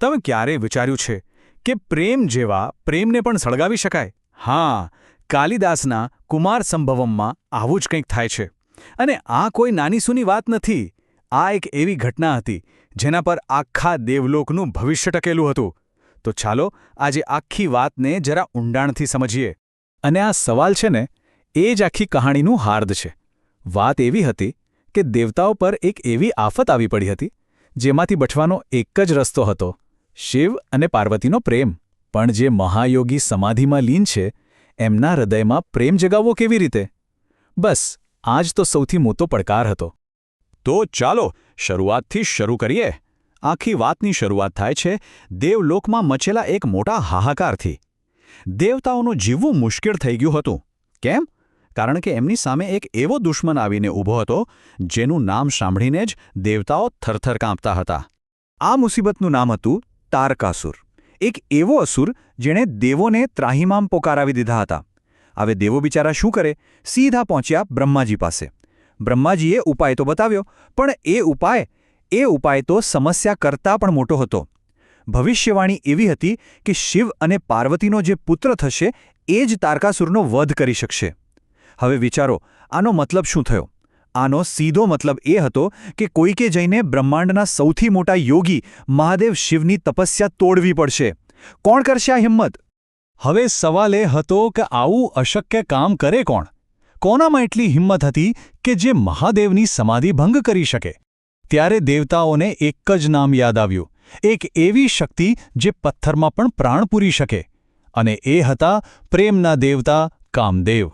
તમે ક્યારેય વિચાર્યું છે કે પ્રેમ જેવા પ્રેમને પણ સળગાવી શકાય? હા, કાલિદાસના કુમાર સંભવમમાં આવું જ કંઈક થાય છે. અને આ કોઈ નાનીસૂની વાત નથી. આ એક એવી ઘટના હતી જેના પર આખા દેવલોકનું ભવિષ્ય ટકેલું હતું. તો ચાલો આજે આખી વાતને જરા ઊંડાણથી સમજીએ. અને આ સવાલ છે ને, એ જ આખી કહાણીનું હાર્દ છે. વાત એવી હતી કે દેવતાઓ પર એક એવી આફત આવી પડી હતી જેમાંથી બચવાનો એક જ રસ્તો હતો: શિવ અને પાર્વતીનો પ્રેમ. પણ જે મહાયોગી સમાધિમાં લીન છે એમના હૃદયમાં પ્રેમ જગાવવો કેવી રીતે? બસ આ જ તો સૌથી મોટો પડકાર હતો. તો ચાલો શરૂઆતથી શરૂ કરીએ. આખી વાતની શરૂઆત થાય છે દેવલોકમાં મચેલા એક મોટા હાહાકારથી. દેવતાઓનું જીવવું મુશ્કેલ થઈ ગયું હતું. કેમ? કારણ કે એમની સામે એક એવો દુશ્મન આવીને ઊભો હતો જેનું નામ સાંભળીને જ દેવતાઓ થરથર કાંપતા હતા. આ મુસીબતનું નામ હતું તારકાસુર. એક એવો અસુર જેણે દેવોને ત્રાહિમામ પોકારાવી દીધા હતા. હવે દેવો બિચારા શું કરે? સીધા પહોંચ્યા બ્રહ્માજી પાસે. બ્રહ્માજીએ ઉપાય તો બતાવ્યો, પણ એ ઉપાય તો સમસ્યા કરતાં પણ મોટો હતો. ભવિષ્યવાણી એવી હતી કે શિવ અને પાર્વતીનો જે પુત્ર થશે એ જ તારકાસુરનો વધ કરી શકશે. હવે વિચારો, આનો મતલબ શું થયો? આનો સીધો મતલબ એ હતો કે કોઈકે જઈને બ્રહ્માંડના સૌથી મોટા યોગી મહાદેવ શિવની તપસ્યા તોડવી પડશે. કોણ કરશે આ હિંમત? હવે સવાલ એ હતો કે આવું અશક્ય કામ કરે કોણ? કોનામાં એટલી હિંમત હતી કે જે મહાદેવની સમાધિ ભંગ કરી શકે? ત્યારે દેવતાઓને એક જ નામ યાદ આવ્યું, એક એવી શક્તિ જે પથ્થરમાં પણ પ્રાણ પૂરી શકે. અને એ હતા પ્રેમના દેવતા કામદેવ.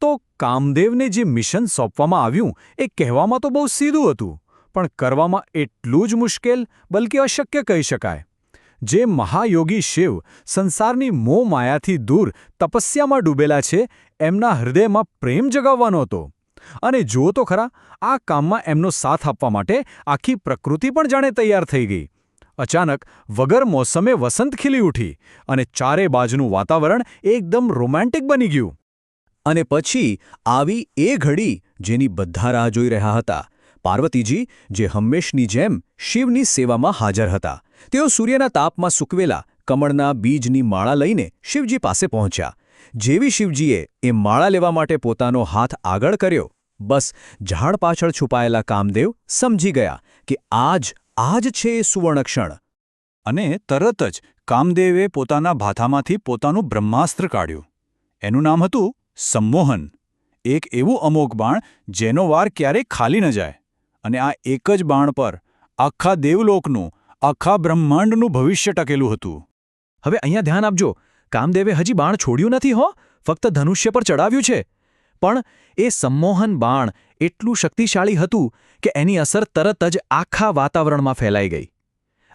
તો કામદેવને જે મિશન સોંપવામાં આવ્યું એ કહેવામાં તો બહુ સીધું હતું, પણ કરવામાં એટલું જ મુશ્કેલ, બલકે અશક્ય કહી શકાય. જે મહાયોગી શિવ સંસારની મોહ માયાથી દૂર તપસ્યામાં ડૂબેલા છે, એમના હૃદયમાં પ્રેમ જગાવવાનો હતો. અને જુઓ તો ખરા, આ કામમાં એમનો સાથ આપવા માટે આખી પ્રકૃતિ પણ જાણે તૈયાર થઈ ગઈ. અચાનક વગર મોસમે વસંત ખીલી ઉઠી અને ચારે બાજુનું વાતાવરણ એકદમ રોમેન્ટિક બની ગયું. અને પછી આવી એ ઘડી જેની બધા રાહ જોઈ રહ્યા હતા. પાર્વતીજી, જે હંમેશની જેમ શિવની સેવામાં હાજર હતા, તેઓ સૂર્યના તાપમાં સૂકવેલા કમળના બીજની માળા લઈને શિવજી પાસે પહોંચ્યા. જેવી શિવજીએ એ માળા લેવા માટે પોતાનો હાથ આગળ કર્યો, બસ ઝાડ પાછળ છુપાયેલા કામદેવ સમજી ગયા કે આજ છે એ સુવર્ણક્ષણ. અને તરત જ કામદેવે પોતાના ભાથામાંથી પોતાનું બ્રહ્માસ્ત્ર કાઢ્યું. એનું નામ હતું સંમોહન. એક એવું અમોઘ બાણ જેનો વાર ક્યારેય ખાલી ન જાય. અને આ એક જ બાણ પર આખા દેવલોકનું, આખા બ્રહ્માંડનું ભવિષ્ય ટકેલું હતું. હવે અહીંયા ધ્યાન આપજો, કામદેવે હજી બાણ છોડ્યું નથી હો, ફક્ત ધનુષ્ય પર ચડાવ્યું છે. પણ એ સંમોહન બાણ એટલું શક્તિશાળી હતું કે એની અસર તરત જ આખા વાતાવરણમાં ફેલાઈ ગઈ.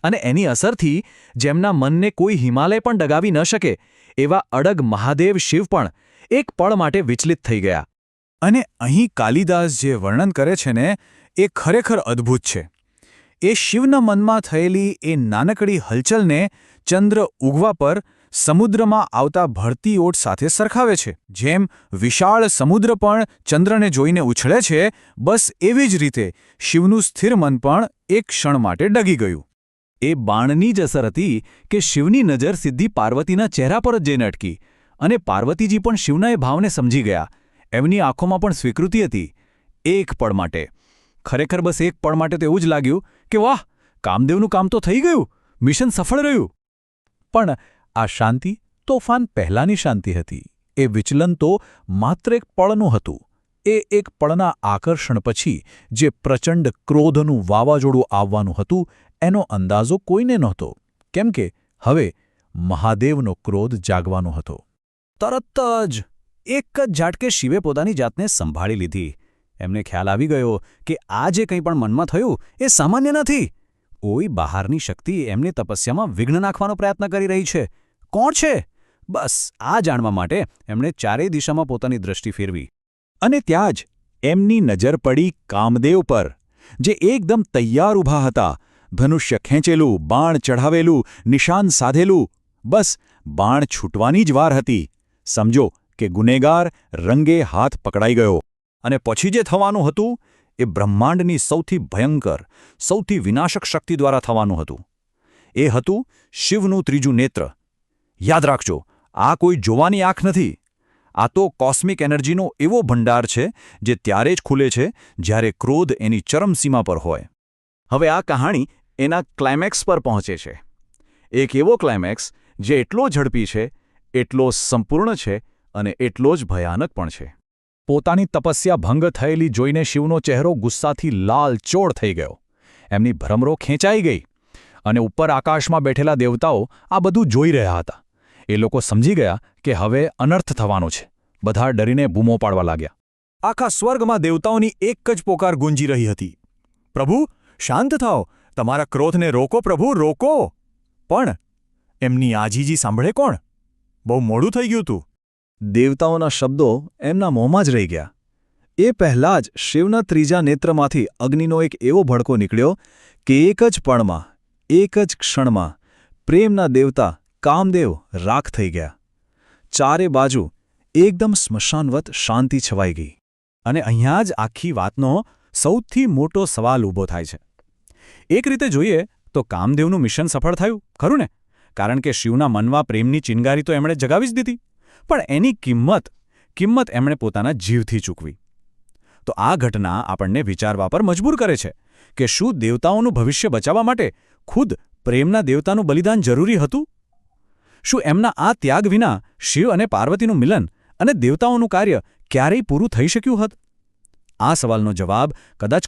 અને એની અસરથી જેમના મનને કોઈ હિમાલય પણ ડગાવી ન શકે એવા અડગ મહાદેવ શિવ પણ એક પળ માટે વિચલિત થઈ ગયા. અને અહીં કાલિદાસ જે વર્ણન કરે છે ને, એ ખરેખર અદ્ભુત છે. એ શિવના મનમાં થયેલી એ નાનકડી હલચલને ચંદ્ર ઉગવા પર સમુદ્રમાં આવતા ભરતી ઓટ સાથે સરખાવે છે. જેમ વિશાળ સમુદ્ર પણ ચંદ્રને જોઈને ઉછળે છે, બસ એવી જ રીતે શિવનું સ્થિર મન પણ એક ક્ષણ માટે ડગી ગયું. એ બાણની જ અસર હતી કે શિવની નજર સીધી પાર્વતીના ચહેરા પર જ જઈને અટકી. અને પાર્વતીજી પણ શિવના એ ભાવને સમજી ગયા. એમની આંખોમાં પણ સ્વીકૃતિ હતી. એક પળ માટે, ખરેખર બસ એક પળ માટે તો એવું જ લાગ્યું કે વાહ, કામદેવનું કામ તો થઈ ગયું, મિશન સફળ રહ્યું. પણ આ શાંતિ તોફાન પહેલાંની શાંતિ હતી. એ વિચલન તો માત્ર એક પળનું હતું. એ એક પળના આકર્ષણ પછી જે પ્રચંડ ક્રોધનું વાવાઝોડું આવવાનું હતું એનો અંદાજો કોઈને નહોતો. કેમ કે હવે મહાદેવનો ક્રોધ જાગવાનો હતો. તરત જ એક જ ઝાટકે શિવે પોતાની જાતને સંભાળી લીધી. એમને ખ્યાલ આવી ગયો કે આ જે કંઈ પણ મનમાં થયું એ સામાન્ય નથી. કોઈ બહારની શક્તિ એમની તપસ્યામાં વિઘ્ન નાખવાનો પ્રયત્ન કરી રહી છે. કોણ છે? બસ આ જાણવા માટે એમણે ચારેય દિશામાં પોતાની દૃષ્ટિ ફેરવી. અને ત્યાં જ એમની નજર પડી કામદેવ પર, જે એકદમ તૈયાર ઊભા હતા. ધનુષ્ય ખેંચેલું, બાણ ચઢાવેલું, નિશાન સાધેલું. બસ બાણ છૂટવાની જ વાર હતી. સમજો કે ગુનેગાર રંગે હાથ પકડાઈ ગયો. અને પછી જે થવાનું હતું એ બ્રહ્માંડની સૌથી ભયંકર, સૌથી વિનાશક શક્તિ દ્વારા થવાનું હતું. એ હતું શિવનું ત્રીજું નેત્ર. યાદ રાખજો, આ કોઈ જોવાની આંખ નથી. આ તો કોસ્મિક એનર્જીનો એવો ભંડાર છે જે ત્યારે જ ખુલે છે જ્યારે ક્રોધ એની ચરમસીમા પર હોય. હવે આ કહાણી એના ક્લાઇમેક્સ પર પહોંચે છે. એક એવો ક્લાઇમેક્સ જે એટલો ઝડપી છે, એટલો સંપૂર્ણ છે અને એટલો જ ભયાનક પણ છે. પોતાની તપસ્યા ભંગ થયેલી જોઈને શિવનો ચહેરો ગુસ્સાથી લાલચોળ થઈ ગયો. એમની ભ્રમરો ખેંચાઈ ગઈ અને ઉપર આકાશમાં બેઠેલા દેવતાઓ આ બધું જોઈ રહ્યા હતા. એ લોકો સમજી ગયા કે હવે અનર્થ થવાનો છે. બધા ડરીને બૂમો પાડવા લાગ્યા. આખા સ્વર્ગમાં દેવતાઓની એક જ પોકાર ગુંજી રહી હતી. પ્રભુ, શાંત થાઓ, તમારા ક્રોધને રોકો પ્રભુ, રોકો. પણ એમની આજીજી સાંભળે કોણ? બહુ મોડું થઈ ગયું હતું. દેવતાઓના શબ્દો એમના મોંમાં જ રહી ગયા. એ પહેલાં જ શિવના ત્રીજા નેત્રમાંથી અગ્નિનો એક એવો ભડકો નીકળ્યો કે એક જ પળમાં, એક જ ક્ષણમાં પ્રેમના દેવતા કામદેવ રાખ થઈ ગયા. ચારે બાજુ એકદમ સ્મશાનવત શાંતિ છવાઈ ગઈ. અને અહીંયા જ આખી વાતનો સૌથી મોટો સવાલ ઊભો થાય છે. એક રીતે જોઈએ તો કામદેવનું મિશન સફળ થયું, ખરું ને? કારણ કે શિવના મનમાં પ્રેમની ચિનગારી તો એમણે જગાવી જ દીધી, પણ એની કિંમત એમણે પોતાના જીવથી ચૂકવી. તો આ ઘટના આપણને વિચારવા પર મજબૂર કરે છે કે શું દેવતાઓનું ભવિષ્ય બચાવવા માટે ખુદ પ્રેમના દેવતાનું બલિદાન જરૂરી હતું? શું એમના આ ત્યાગ વિના શિવ અને પાર્વતીનું મિલન અને દેવતાઓનું કાર્ય ક્યારેય પૂરું થઈ શક્યું હોત? આ સવાલનો જવાબ કદાચ